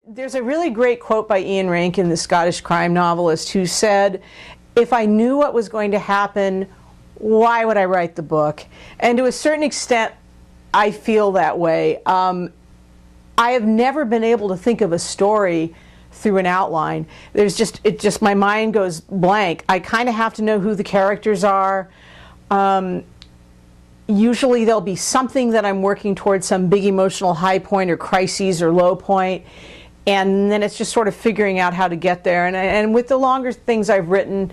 There's a really great quote by Ian Rankin, the Scottish crime novelist, who said, "If I knew what was going to happen, why would I write the book?" And to a certain extent, I feel that way. I have never been able to think of a story through an outline. My mind goes blank. I kind of have to know who the characters are. Usually there'll be something that I'm working towards, some big emotional high point or crises or low point, and then it's just sort of figuring out how to get there. And with the longer things I've written,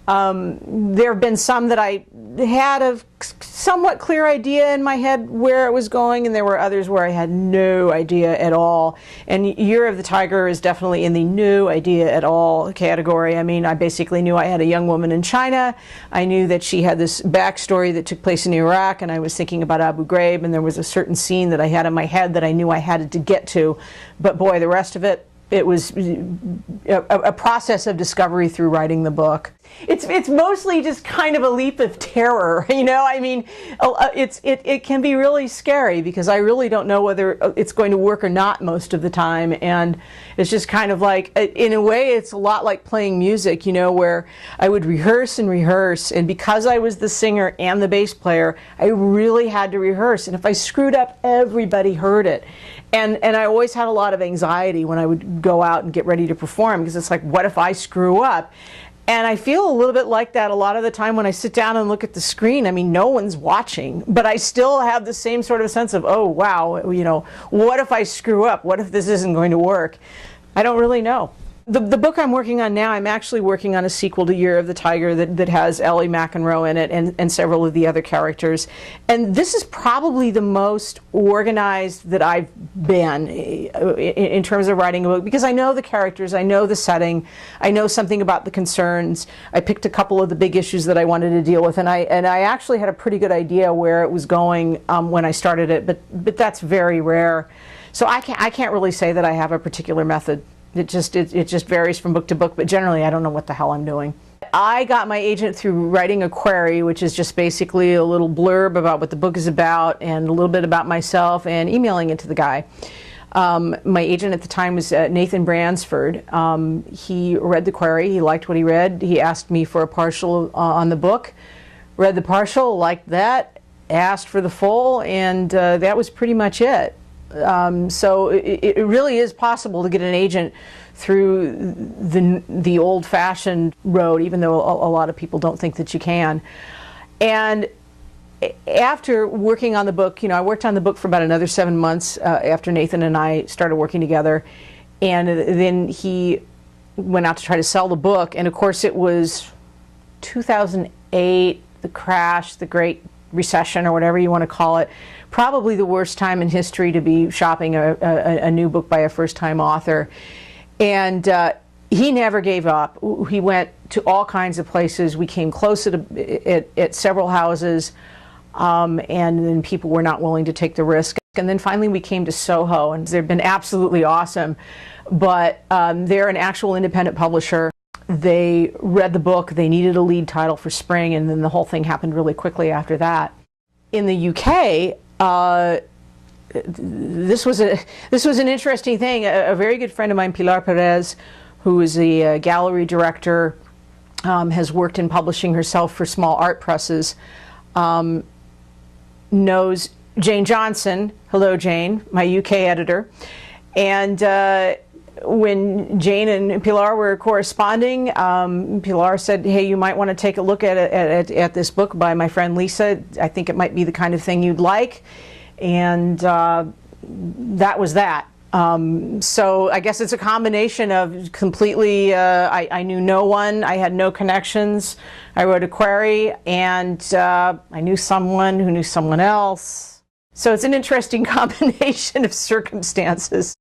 there have been some that I had a somewhat clear idea in my head where it was going, and there were others where I had no idea at all. And Year of the Tiger is definitely in the no idea at all category. I mean, I basically knew I had a young woman in China. I knew that she had this backstory that took place in Iraq, and I was thinking about Abu Ghraib, and there was a certain scene that I had in my head that I knew I had to get to. But boy, the rest of it, it was a process of discovery through writing the book. It's mostly just kind of a leap of terror, you know. I mean, it can be really scary because I really don't know whether it's going to work or not most of the time, and it's just kind of like, in a way, it's a lot like playing music, you know, where I would rehearse and rehearse, and because I was the singer and the bass player, I really had to rehearse, and if I screwed up, everybody heard it. And I always had a lot of anxiety when I would go out and get ready to perform, because it's like, what if I screw up? And I feel a little bit like that a lot of the time when I sit down and look at the screen. I mean, no one's watching, but I still have the same sort of sense of, oh, wow, you know, what if I screw up? What if this isn't going to work? I don't really know. The book I'm working on now, I'm actually working on a sequel to Year of the Tiger that has Ellie McEnroe in it and several of the other characters. And this is probably the most organized that I've been in terms of writing a book, because I know the characters, I know the setting, I know something about the concerns. I picked a couple of the big issues that I wanted to deal with, and I actually had a pretty good idea where it was going when I started it, but that's very rare. So I can't really say that I have a particular method. It just varies from book to book, but generally I don't know what the hell I'm doing. I got my agent through writing a query, which is just basically a little blurb about what the book is about and a little bit about myself, and emailing it to the guy. My agent at the time was Nathan Bransford. He read the query, he liked what he read, he asked me for a partial on the book, read the partial, liked that, asked for the full, and that was pretty much it. So it really is possible to get an agent through the old-fashioned road, even though a lot of people don't think that you can. And after working on the book, you know, I worked on the book for about another 7 months after Nathan and I started working together, and then he went out to try to sell the book, and of course it was 2008, the crash, the Great Recession, or whatever you want to call it. Probably the worst time in history to be shopping a new book by a first-time author. And he never gave up. He went to all kinds of places. We came close at several houses, and then people were not willing to take the risk. And then finally we came to Soho, and they've been absolutely awesome. But they're an actual independent publisher. They read the book, they needed a lead title for spring, and then the whole thing happened really quickly after that. In the UK, this was an interesting thing. A very good friend of mine, Pilar Perez, who is the gallery director, has worked in publishing herself for small art presses, knows Jane Johnson. Hello, Jane, my UK editor. And when Jane and Pilar were corresponding, Pilar said, hey, you might want to take a look at this book by my friend Lisa. I think it might be the kind of thing you'd like. And that was that. So I guess it's a combination of completely, I knew no one, I had no connections, I wrote a query, and I knew someone who knew someone else. So it's an interesting combination of circumstances.